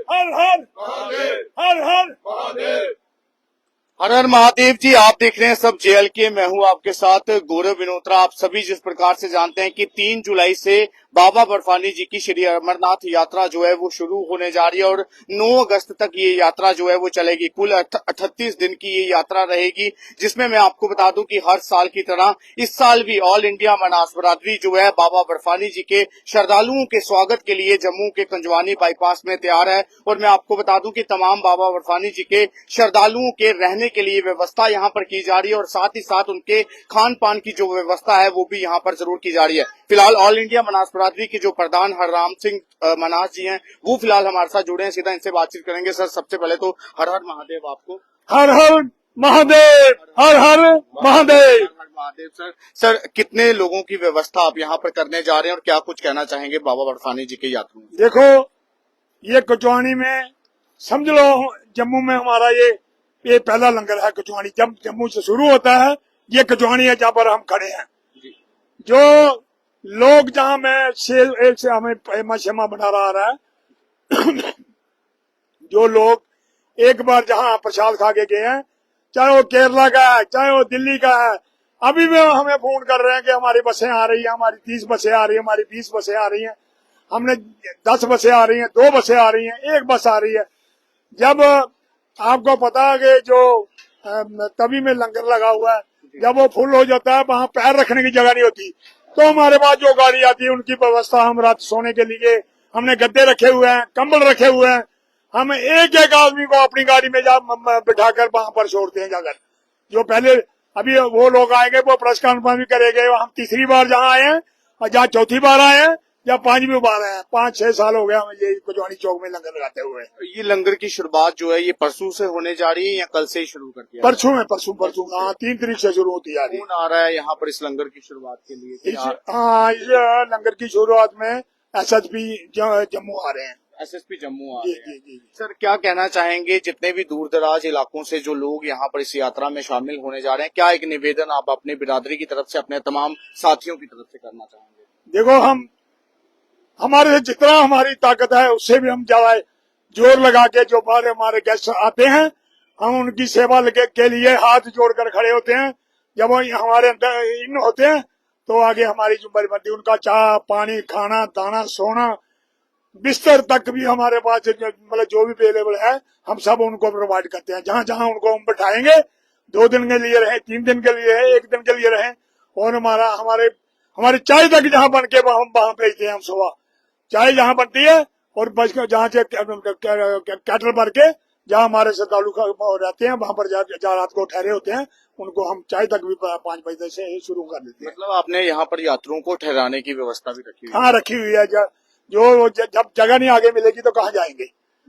हर हर महादेव, हर हर हर हर महादेव जी। आप देख रहे हैं सब JLK, मैं हूं आपके साथ गौरव विनोत्रा। आप सभी जिस प्रकार से जानते हैं कि 3 जुलाई से बाबा बर्फानी जी की श्री अमरनाथ यात्रा जो है वो शुरू होने जा रही है और 9 अगस्त तक ये यात्रा जो है वो चलेगी। कुल 38 दिन की ये यात्रा रहेगी, जिसमें मैं आपको बता दूं कि हर साल की तरह इस साल भी ऑल इंडिया मनास बरादरी जो है बाबा बर्फानी जी के श्रद्धालुओं के स्वागत के लिए जम्मू के कंजवानी बाईपास में तैयार है। और मैं आपको बता दूं कि तमाम बाबा बर्फानी जी के श्रद्धालुओं के रहने के लिए व्यवस्था यहाँ पर की जा रही है और साथ ही साथ उनके खान पान की जो व्यवस्था है वो भी यहाँ पर जरूर की जा रही है। फिलहाल ऑल इंडिया मनास बरादरी के जो प्रधान हरराम सिंह मनास जी हैं वो फिलहाल हमारे साथ जुड़े हैं, सीधा इनसे बातचीत करेंगे। सर, सबसे पहले तो हर हर महादेव आपको। हर हर महादेव, हर हर महादेव। हर हर महादेव। सर, कितने लोगों की व्यवस्था आप यहाँ पर करने जा रहे हैं और क्या कुछ कहना चाहेंगे बाबा बर्फानी जी के यात्रा में? देखो, ये कचवानी में समझ लो जम्मू में हमारा ये पहला लंगर है। कचवानी जब जम्मू से शुरू होता है, ये कचवानी है जहाँ पर हम खड़े हैं। जो लोग जहाँ में एक से हमें क्षमा बना रहा है जो लोग एक बार जहाँ प्रसाद खा के गए हैं, चाहे वो केरला का है चाहे वो दिल्ली का है, अभी भी हमें फोन कर रहे हैं कि हमारी बसें आ रही हैं, हमारी 30 बसें आ रही हैं, हमारी 20 बसें आ रही हैं, हमने 10 बसें आ रही हैं, 2 बसें आ रही हैं, 1 बस आ रही है। जब आपको पता है कि जो तवी में लंगर लगा हुआ है, जब वो फुल हो जाता है, वहां पैर रखने की जगह नहीं होती, तो हमारे पास जो गाड़ी आती है उनकी व्यवस्था, हम रात सोने के लिए हमने गद्दे रखे हुए हैं, कंबल रखे हुए हैं। हम एक एक आदमी को अपनी गाड़ी में बिठाकर वहां पर छोड़ते हैं जाकर। जो पहले अभी वो लोग आएंगे वो प्रेस कॉन्फ्रेंस भी करेंगे। हम तीसरी बार जहाँ आए हैं और जहाँ चौथी बार आए हैं या 5वीं बार आए हैं, 5-6 साल हो गया हमें ये कचवानी चौक में लंगर लगाते हुए। ये लंगर की शुरुआत जो है ये परसों से होने जा रही है या कल से ही शुरू कर दिया? परसों में, परसों हाँ 3 तारीख से शुरू होती जा रही है। कौन आ रहा है यहाँ पर इस लंगर की शुरुआत के लिए? इस लंगर की शुरुआत में SSP जम्मू आ रहे हैं। SSP जम्मू आ रहे हैं। जी। सर, क्या कहना चाहेंगे जितने भी दूर दराज इलाकों से जो लोग यहाँ पर इस यात्रा में शामिल होने जा रहे हैं, क्या एक निवेदन आप अपने बिरादरी की तरफ से अपने तमाम साथियों की तरफ से करना चाहेंगे? देखो, हमारे से जितना हमारी ताकत है उससे भी हम ज्यादा जोर लगा के जो हमारे गेस्ट आते हैं, हम उनकी सेवा के लिए हाथ जोड़कर खड़े होते हैं। जब वो हमारे अंदर इन होते हैं तो आगे हमारी जिम्मेदारी बनती है उनका चाय पानी, खाना दाना, सोना, बिस्तर तक भी हमारे पास मतलब जो भी अवेलेबल है हम सब उनको प्रोवाइड करते हैं। जहाँ जहाँ उनको हम बैठाएंगे, 2 दिन के लिए रहे, 3 दिन के लिए रहे, 1 दिन के लिए रहे, और हमारी चाय तक जहाँ बन के हम वहां भेजते हैं। हम सुबह चाय जहाँ बनती है और बस जहाँ से कैटल भर के जहाँ हमारे श्रद्धालु रहते हैं वहां पर जहाँ रात को ठहरे होते हैं उनको हम चाय तक भी 5 बजे से शुरू कर देते हैं। मतलब आपने यहाँ पर यात्रियों को ठहराने की व्यवस्था भी रखी हुई है? हाँ, रखी हुई है। जो जब जगह नहीं आगे मिलेगी तो कहाँ जाएंगे।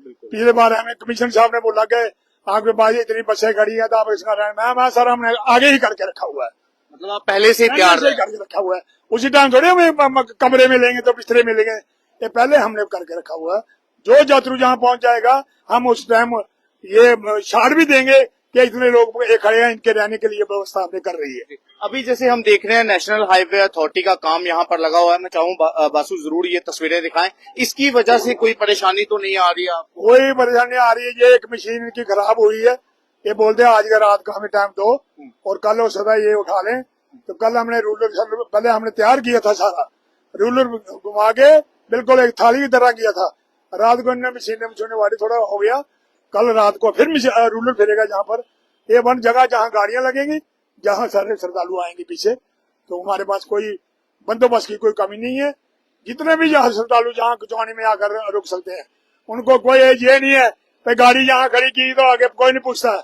पिछले बार हमें कमिश्नर साहब ने बोला कि आपके पास इतनी बसें खड़ी है तो आप इसका मैं सर हमने आगे ही करके रखा हुआ है। मतलब आप पहले से तैयार करके रखा हुआ है, उसी टाइम थोड़े हमें कमरे में लेंगे तो बिस्तरे में लेंगे, ये पहले हमने करके रखा हुआ है। जो यात्रु जहाँ पहुंच जाएगा हम उस टाइम ये छाड़ भी देंगे कि इतने लोग खड़े हैं, इनके रहने के लिए व्यवस्था हमने कर रही है। अभी जैसे हम देख रहे हैं नेशनल हाईवे अथॉरिटी का काम यहाँ पर लगा हुआ है, मैं चाहूँ बासु जरूर ये तस्वीरें दिखाएं। इसकी वजह से कोई परेशानी तो नहीं आ रही है आपको? कोई परेशानी आ रही है। ये एक मशीन की खराब हुई है, ये बोलते हैं आज का रात का हमें टाइम दो और कल हो सदा ये उठा लें। तो कल हमने रूलर पहले हमने तैयार किया था, सारा रूलर घुमा के बिल्कुल एक थाली की तरह किया था। रात को इन्हें मशीन वाली थोड़ा हो गया, कल रात को फिर रूलर फिरेगा जहाँ पर ये वन जगह जहाँ गाड़ियां लगेंगी, जहाँ सारे श्रद्धालु आएंगे पीछे, तो हमारे पास कोई बंदोबस्त की कोई कमी नहीं है। जितने भी यहाँ श्रद्धालु जहाँ कचवानी में आकर रुक सकते हैं उनको कोई ये नहीं है कि गाड़ी यहाँ खड़ी की तो आगे कोई नहीं पूछता है।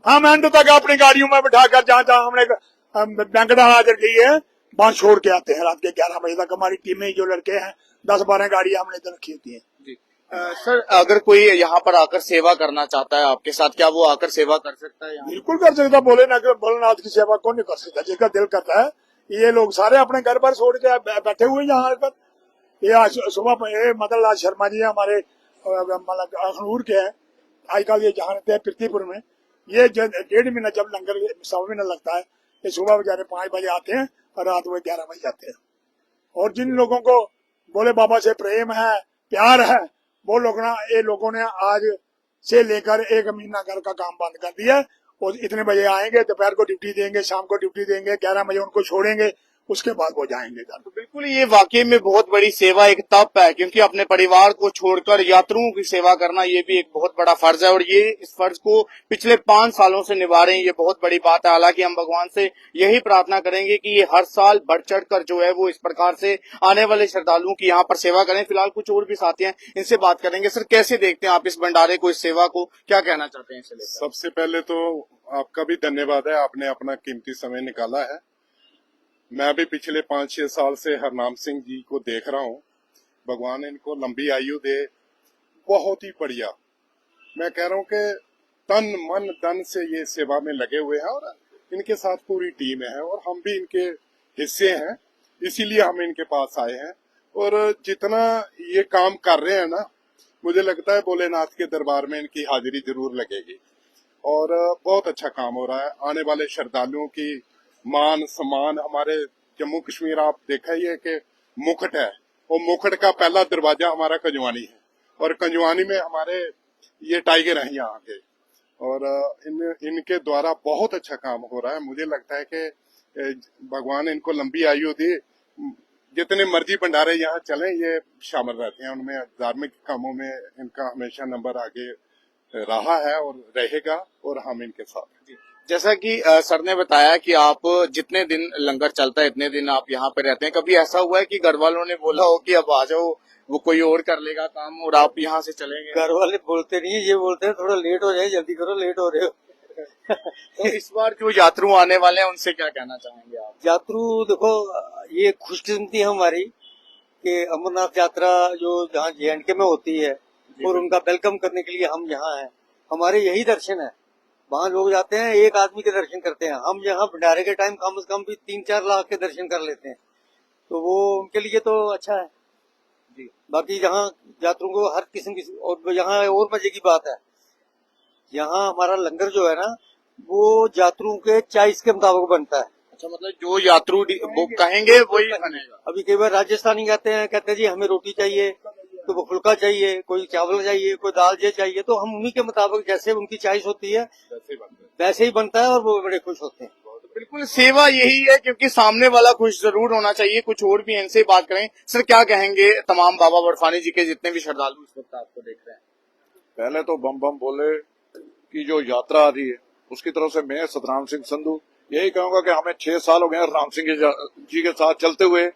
हम एंड तक अपनी गाड़ियों में बिठाकर जहाँ जहाँ हमने बैंकटा हाजिर की है वहां छोड़ के आते हैं। रात के 11 बजे तक हमारी टीमें जो लड़के हैं 10-12 गाड़ियां हमने इधर रखी होती है। सर, अगर कोई यहाँ पर आकर सेवा करना चाहता है आपके साथ, क्या वो आकर सेवा कर सकता है? बिल्कुल कर सकता। भोलेनाथ की सेवा कौन नहीं कर सकता, जिसका दिल करता है। ये लोग सारे अपने घर पर छोड़ के बैठे हुए यहाँ पर। ये आज सुबह मदन लाल शर्मा जी हमारे अखनूर के हैं, आजकल ये जहाँ रहते हैं पृथ्वीपुर में। ये 1.5 महीना जब लंगर 1.25 महीना लगता है, ये सुबह बेचारे 5 बजे आते हैं और रात में 11 बजे जाते हैं। और जिन लोगों को बोले बाबा से प्रेम है, प्यार है, वो लोगों ने आज से लेकर 1 महीना घर का काम बंद कर दिया। और इतने बजे आएंगे, दोपहर को ड्यूटी देंगे, शाम को ड्यूटी देंगे, 11 बजे उनको छोड़ेंगे, उसके बाद वो जाएंगे घर। तो बिल्कुल ये वाकई में बहुत बड़ी सेवा, एक तप है, क्योंकि अपने परिवार को छोड़कर यात्रियों की सेवा करना ये भी एक बहुत बड़ा फर्ज है, और ये इस फर्ज को पिछले 5 सालों से निभा रहे हैं। ये बहुत बड़ी बात है। हालांकि हम भगवान से यही प्रार्थना करेंगे कि ये हर साल बढ़ चढ़ कर जो है वो इस प्रकार से आने वाले श्रद्धालुओं की यहाँ पर सेवा करें। फिलहाल कुछ और भी साथी हैं, इनसे बात करेंगे। सर, कैसे देखते हैं आप इस भंडारे को, इस सेवा को, क्या कहना चाहते हैं इससे लेकर? सबसे पहले तो आपका भी धन्यवाद है, आपने अपना कीमती समय निकाला है। मैं भी पिछले 5-6 साल से हरनाम सिंह जी को देख रहा हूँ। भगवान इनको लंबी आयु दे। बहुत ही बढ़िया, मैं कह रहा हूँ कि तन मन धन से ये सेवा में लगे हुए हैं, और इनके साथ पूरी टीम है, और हम भी इनके हिस्से हैं, इसीलिए हम इनके पास आए हैं। और जितना ये काम कर रहे हैं ना, मुझे लगता है भोलेनाथ के दरबार में इनकी हाजिरी जरूर लगेगी, और बहुत अच्छा काम हो रहा है। आने वाले श्रद्धालुओं की मान सम्मान, हमारे जम्मू कश्मीर आप देखा ही है कि मुकुट है, वो मुकुट का पहला दरवाजा हमारा कंजवानी है, और कंजवानी में हमारे ये टाइगर हैं यहाँ के, और इनके द्वारा बहुत अच्छा काम हो रहा है। मुझे लगता है कि भगवान इनको लंबी आयु दे। जितने मर्जी भंडारे यहाँ चलें, ये शामिल रहते हैं उनमें। धार्मिक कामों में इनका हमेशा नंबर आगे रहा है और रहेगा, और हम इनके साथ हैं। जैसा कि सर ने बताया कि आप जितने दिन लंगर चलता है इतने दिन आप यहाँ पे रहते हैं। कभी ऐसा हुआ है कि घर वालों ने बोला हो कि अब आ जाओ, वो कोई और कर लेगा काम और आप यहाँ से चलेंगे? घर वाले बोलते नहीं है, ये बोलते हैं थोड़ा लेट हो जाए, जल्दी करो, लेट हो रहे हो। तो इस बार जो यात्रु आने वाले हैं उनसे क्या कहना चाहेंगे आप? यात्रु देखो, ये खुशकिस्मती है हमारी कि अमरनाथ यात्रा जो जहाँ JNK में होती है, और उनका वेलकम करने के लिए हम यहाँ हैं। हमारे यही दर्शन है। वहाँ लोग जाते हैं, एक आदमी के दर्शन करते हैं। हम यहाँ भंडारे के टाइम कम से कम भी 3-4 लाख के दर्शन कर लेते हैं, तो वो उनके लिए तो अच्छा है जी। बाकी यहाँ यात्रियों को हर किस्म की, और यहाँ और मजे की बात है, यहाँ हमारा लंगर जो है ना, वो यात्रियों के चॉइस के मुताबिक बनता है। अच्छा, मतलब जो यात्रु वो कहेंगे वही बनेगा। अभी कई बार राजस्थानी कहते हैं जी हमें रोटी चाहिए, तो वो फुल्का चाहिए, कोई चावल चाहिए, कोई दाल ये चाहिए, तो हम उन्हीं के मुताबिक जैसे उनकी चॉइस होती है वैसे ही बनता है, और वो बड़े खुश होते हैं। बिल्कुल, सेवा यही है, क्योंकि सामने वाला खुश जरूर होना चाहिए। कुछ और भी इनसे बात करें। सर, क्या कहेंगे तमाम बाबा बर्फानी जी के जितने भी श्रद्धालु इस वक्त आपको देख रहे हैं? पहले तो बम बम बोले की जो यात्रा आ रही है उसकी तरफ से मैं सतराम सिंह संधू यही कहूंगा कि हमें 6 साल हो गए राम सिंह जी के साथ चलते हुए।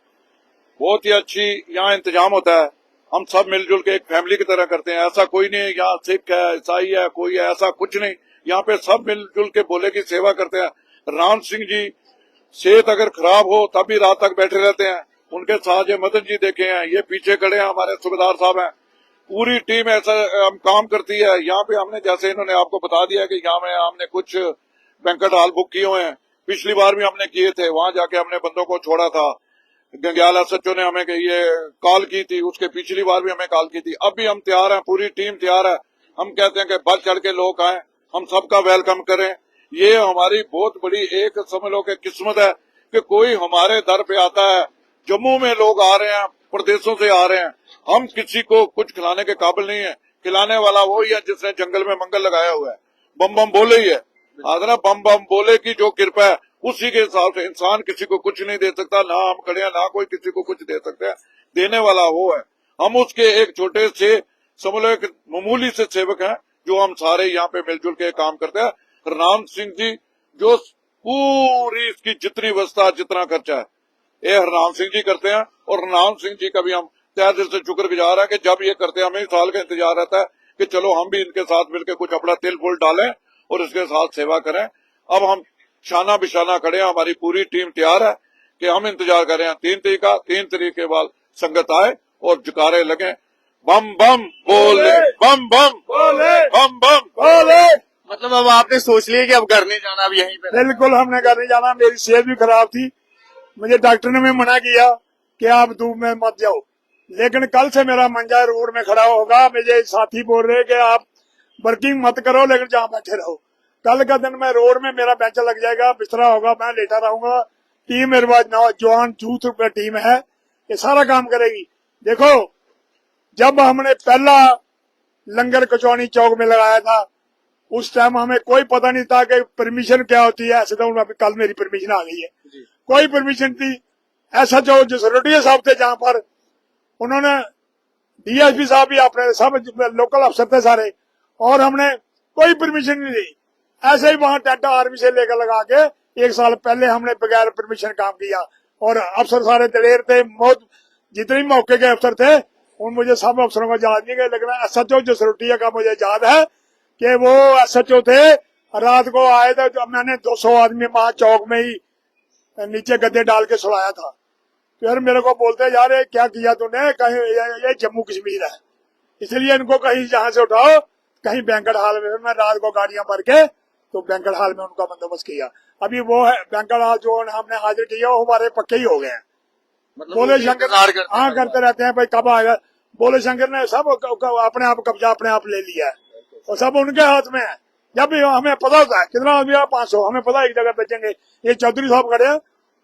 बहुत ही अच्छी यहाँ इंतजाम होता है। हम सब मिलजुल के एक फैमिली की तरह करते हैं। ऐसा कोई नहीं यहाँ सिख है, ईसाई है, कोई है, ऐसा कुछ नहीं। यहाँ पे सब मिलजुल के भोले की सेवा करते हैं। राम सिंह जी सेहत अगर खराब हो तब भी रात तक बैठे रहते हैं। उनके साथ ये मदन जी देखे हैं, ये पीछे खड़े हैं, हमारे सूबेदार साहब हैं। पूरी टीम ऐसा काम करती है। यहाँ पे हमने, जैसे इन्होंने आपको बता दिया कि यहाँ में हमने कुछ बैंकेट हॉल बुक किए हुए हैं। पिछली बार भी हमने किए थे, वहां जाके हमने बंदों को छोड़ा था। गंग्याल SHO ने हमें ये कॉल की थी, उसके पिछली बार भी हमें कॉल की थी। अब भी हम तैयार हैं, पूरी टीम तैयार है। हम कहते हैं कि बढ़ चढ़ के लोग आए, हम सबका वेलकम करें। ये हमारी बहुत बड़ी एक समझ लो कि किस्मत है कि कोई हमारे दर पे आता है। जम्मू में लोग आ रहे हैं, प्रदेशों से आ रहे हैं। हम किसी को कुछ खिलाने के काबिल नहीं है। खिलाने वाला वो ही है जिसने जंगल में मंगल लगाया हुआ है। बम बम बोले ही है। आदना बम बम बोले की जो कृपा है उसी के हिसाब से इंसान किसी को कुछ नहीं दे सकता। ना हम खड़े हैं, ना कोई किसी को कुछ दे सकता है। देने वाला वो है। हम उसके एक छोटे से समझ लो एक मामूली से सेवक हैं, जो हम सारे यहाँ पे मिलजुल के काम करते हैं। राम सिंह जी जो पूरी इसकी जितनी व्यवस्था, जितना खर्चा है, ये हरनाम सिंह जी करते हैं। और हरनाम सिंह जी का भी हम तहे दिल से शुक्रगुजार है कि जब ये करते हैं हमें साल का इंतजार रहता है कि चलो हम भी इनके साथ मिलकर कुछ अपना तिल फुल डालें और इसके साथ सेवा करें। अब हम शाना बिशाना खड़े हैं, हमारी पूरी टीम तैयार है कि हम इंतजार कर रहे हैं 3 तारीख के बाद संगत आए और जकारे लगे, बम बम बोले, बम बम बोले, बम बम बोले। मतलब अब आपने सोच लिया कि अब घर नहीं जाना, अब यहीं पे? बिल्कुल, हमने घर नहीं जाना। मेरी सेहत भी खराब थी, मुझे डॉक्टर ने भी मना किया कि आप धूप में मत जाओ, लेकिन कल से मेरा मंजा रोड में खड़ा होगा। मुझे साथी बोल रहे कि आप वर्किंग मत करो, लेकिन जहाँ बैठे रहो। कल का दिन मैं रोड में, मेरा बेंच लग जाएगा, बिस्तरा होगा, मैं लेटा रहूंगा। टीम मेरे पास नौजवान यूथ टीम है, ये सारा काम करेगी। देखो, जब हमने पहला लंगर कचौनी चौक में लगाया था उस टाइम हमें कोई पता नहीं था कि परमिशन क्या होती है। ऐसे तो अभी कल मेरी परमिशन आ गई है, कोई परमिशन थी। ऐसा जो सिक्योरिटी साहब थे जहां पर, उन्होंने डीएसपी साहब भी अपने सब लोकल अफसर थे सारे, और हमने कोई परमिशन नहीं दी। ऐसे ही वहां टेंट आर्मी से लेकर लगा के 1 साल पहले हमने बगैर परमिशन काम किया। और अफसर सारे दलेर थे, बहुत जितने भी मौके के अफसर थे उन मुझे सब अफसरों को याद नहीं गए, लेकिन SHO जो सिक्योरिटी का मुझे याद है कि वो SHO थे। रात को आए थे तो मैंने 200 आदमी वहां चौक में ही नीचे गद्दे डाल के सुलाया था। फिर मेरे को बोलते यार ये क्या किया तूने, कहीं ये जम्मू कश्मीर है, इसलिए इनको कहीं जहां से उठाओ, कहीं बैंकट हॉल में। मैं रात को गाड़ियां भर के तो बैंकट हॉल में उनका बंदोबस्त किया। अभी वो है बैंकट हॉल जो हमने हाजिर किया वो हमारे पक्के ही हो गए हैं। मतलब बोले शंकर हाँ करते रहते हैं भाई कब आएगा। बोले शंकर ने सब अपने आप कब्जा अपने आप ले लिया है और सब उनके हाथ में है। जब भी हमें पता होता है कितना आदमी 500, हमें पता है एक जगह बेचेंगे। ये चौधरी साहब खड़े हैं,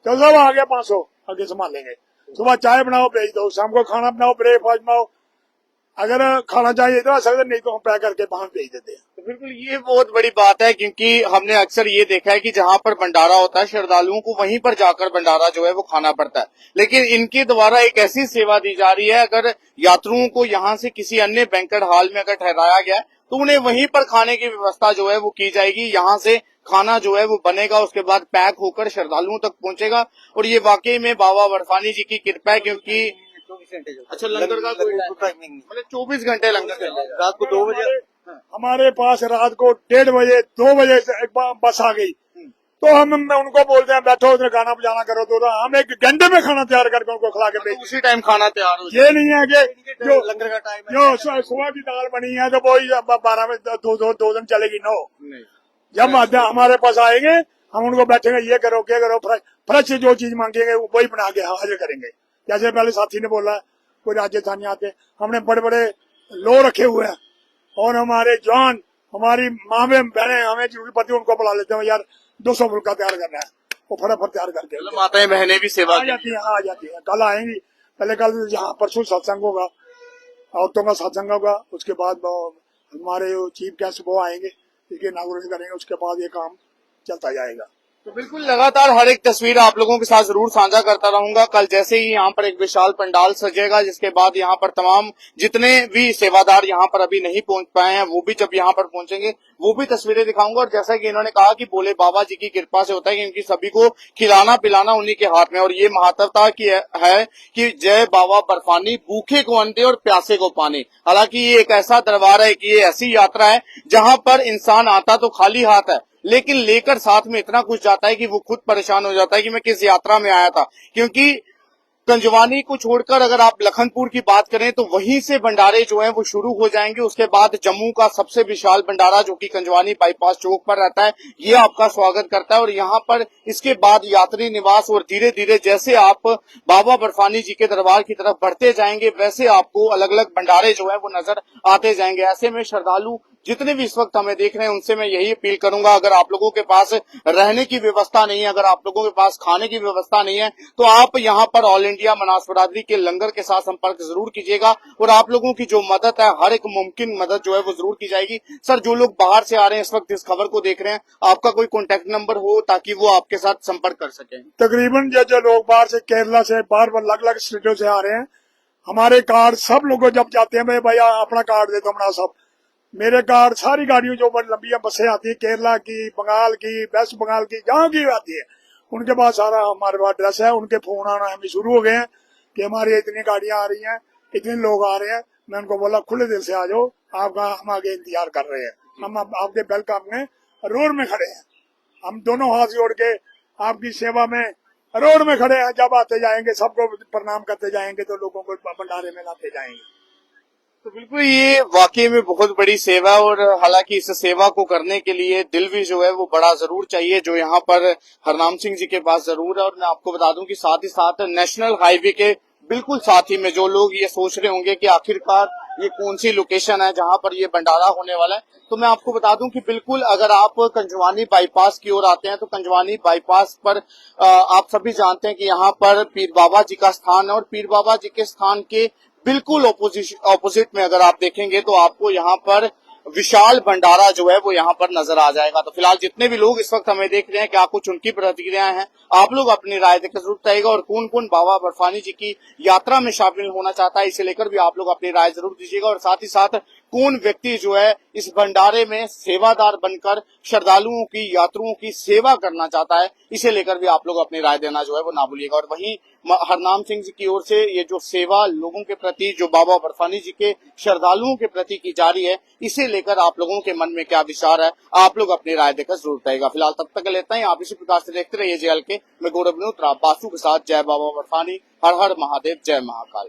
चौधरी साहब आ गया 500 आगे संभालेंगे। सुबह चाय बनाओ बेच दो, शाम को खाना बनाओ ब्रेकफास्ट बनाओ, अगर खाना चाहिए तो आ सकते, नहीं तो हम पैक करके बाहर भेज देते हैं। तो बिल्कुल ये बहुत बड़ी बात है, क्योंकि हमने अक्सर ये देखा है कि जहां पर भंडारा होता है श्रद्धालुओं को वहीं पर जाकर भंडारा जो है वो खाना पड़ता है। लेकिन इनके द्वारा एक ऐसी सेवा दी जा रही है, अगर यात्रियों को यहाँ से किसी अन्य बैंक्वेट हॉल में अगर ठहराया गया है तो उन्हें वहीं पर खाने की व्यवस्था जो है वो की जाएगी। यहाँ से खाना जो है वो बनेगा, उसके बाद पैक होकर श्रद्धालुओं तक पहुंचेगा। और ये वाकई में बाबा बर्फानी जी की कृपा है, क्योंकि 24 घंटे अच्छा लंगर का कोई टाइमिंग नहीं, मतलब 24 घंटे लंगर चलेगा। रात को 2 बजे हमारे पास रात को 1:30 बजे 2 बजे से एक बस आ गई तो हम उनको बोलते हैं बैठो उधर गाना बजाना करो, तो हम 1 घंटे में खाना तैयार करके उनको खिला के भेज। उसी टाइम खाना तैयार हो ये नहीं है कि जो लंगर का टाइम है। जो सुबह की दाल बनी है तो वही 12 में 2 दिन चलेगी। नो, नहीं। जब हमारे पास आएंगे हम उनको बैठेंगे, ये करो क्या करो, फ्रेश जो चीज मांगेंगे वही बना के हाजिर करेंगे। जैसे पहले साथी ने बोला कोई राजस्थानी आते, हमने बड़े बड़े लो रखे हुए हैं और हमारे जवान हमारी माँ बहने हमें जो पति उनको बुला लेते हैं, यार 200 फुल्का तैयार करना है, वो फटाफट तैयार करके मतलब माताएं बहनें भी सेवा आ जाती है। हाँ आ जाती है, कल आएंगी। पहले कल यहाँ परसों सत्संग होगा, औरतों का सत्संग होगा, उसके बाद हमारे चीफ गेस्ट वो आएंगे, इसके इनॉग्रेशन करेंगे, उसके बाद ये काम चलता जाएगा। तो बिल्कुल लगातार हर एक तस्वीर आप लोगों के साथ जरूर साझा करता रहूंगा। कल जैसे ही यहाँ पर एक विशाल पंडाल सजेगा, जिसके बाद यहाँ पर तमाम जितने भी सेवादार यहाँ पर अभी नहीं पहुंच पाए हैं वो भी जब यहाँ पर पहुंचेंगे वो भी तस्वीरें दिखाऊंगा। और जैसा कि इन्होंने कहा कि भोले बाबा जी की कृपा से होता है, क्योंकि सभी को खिलाना पिलाना उन्हीं के हाथ में। और ये महत्वता की है कि जय बाबा बर्फानी, भूखे को अन्न दे और प्यासे को पानी। हालांकि ये एक ऐसा दरबार है कि ये ऐसी यात्रा है जहां पर इंसान आता तो खाली हाथ है, लेकिन लेकर साथ में इतना कुछ जाता है कि वो खुद परेशान हो जाता है कि मैं किस यात्रा में आया था। क्योंकि कंजवानी को छोड़कर अगर आप लखनपुर की बात करें तो वहीं से भंडारे जो हैं वो शुरू हो जाएंगे। उसके बाद जम्मू का सबसे विशाल भंडारा जो कि कंजवानी बाईपास चौक पर रहता है, ये आपका स्वागत करता है। और यहाँ पर इसके बाद यात्री निवास, और धीरे धीरे जैसे आप बाबा बर्फानी जी के दरबार की तरफ बढ़ते जाएंगे वैसे आपको अलग अलग भंडारे जो है वो नजर आते जाएंगे। ऐसे में श्रद्धालु जितने भी इस वक्त हमें देख रहे हैं उनसे मैं यही अपील करूंगा, अगर आप लोगों के पास रहने की व्यवस्था नहीं है, अगर आप लोगों के पास खाने की व्यवस्था नहीं है, तो आप यहाँ पर ऑल इंडिया मनास बरादरी के लंगर के साथ संपर्क जरूर कीजिएगा। और आप लोगों की जो मदद है, हर एक मुमकिन मदद जो है वो जरूर की जाएगी। सर, जो लोग बाहर से आ रहे हैं इस वक्त इस खबर को देख रहे हैं, आपका कोई कॉन्टेक्ट नंबर हो ताकि वो आपके साथ संपर्क कर सकें। तकरीबन जो लोग बाहर से केरला से बाहर अलग अलग स्टेटों से आ रहे हैं, हमारे कार्ड सब लोगों जब जाते हैं भाई अपना कार्ड दे दो हमारा, सब मेरे कार्ड सारी गाड़ियों जो लंबी बसें आती है केरला की, बंगाल की, वेस्ट बंगाल की, जहाँ की आती है, उनके पास सारा हमारे पास एड्रेस है। उनके फोन आना हमें शुरू हो गए हैं कि हमारी इतनी गाड़ियां आ रही हैं, इतने लोग आ रहे हैं। मैं उनको बोला खुले दिल से आ जाओ, आपका हम आगे इंतजार कर रहे हैं, हम आपके वेलकम में रोड में खड़े हैं, हम दोनों हाथ जोड़ के आपकी सेवा में रोड में खड़े हैं। जब आते जाएंगे सबको प्रणाम करते जाएंगे तो लोगों को भंडारे में लाते जाएंगे। तो बिल्कुल ये वाकई में बहुत बड़ी सेवा है। और हालांकि इस सेवा को करने के लिए दिल भी जो है वो बड़ा जरूर चाहिए, जो यहाँ पर हरनाम सिंह जी के पास जरूर है। और मैं आपको बता दूं कि साथ ही साथ नेशनल हाईवे के बिल्कुल साथ ही में जो लोग ये सोच रहे होंगे कि आखिरकार ये कौन सी लोकेशन है जहां पर ये भंडारा होने वाला है, तो मैं आपको बता दूं कि बिल्कुल अगर आप कंजवानी बाईपास की ओर आते हैं तो कंजवानी बाईपास पर आप सभी जानते हैं कि यहाँ पर पीर बाबा जी का स्थान है। और पीर बाबा जी के स्थान के बिल्कुल ऑपोजिट में अगर आप देखेंगे तो आपको यहाँ पर विशाल भंडारा जो है वो यहाँ पर नजर आ जाएगा। तो फिलहाल जितने भी लोग इस वक्त हमें देख रहे हैं, क्या कुछ उनकी प्रतिक्रियाएं हैं, आप लोग अपनी राय देकर जरूर बताइएगा। और कौन कौन बाबा बर्फानी जी की यात्रा में शामिल होना चाहता है, इसे लेकर भी आप लोग अपनी राय जरूर दीजिएगा। और साथ ही साथ कौन व्यक्ति जो है इस भंडारे में सेवादार बनकर श्रद्धालुओं की, यात्रुओं की सेवा करना चाहता है, इसे लेकर भी आप लोग अपनी राय देना जो है वो ना भूलिएगा। और वहीं हरनाम सिंह जी की ओर से ये जो सेवा लोगों के प्रति, जो बाबा बर्फानी जी के श्रद्धालुओं के प्रति की जा रही है, इसे लेकर आप लोगों के मन में क्या विचार है, आप लोग अपनी राय देकर जरूर बताइएगा। फिलहाल तब तक लेते हैं, आप इसी प्रकार से देखते रहिए JLK। मैं गौरव विनोत्रा बासु के साथ। जय बाबा बर्फानी, हर हर महादेव, जय महाकाल।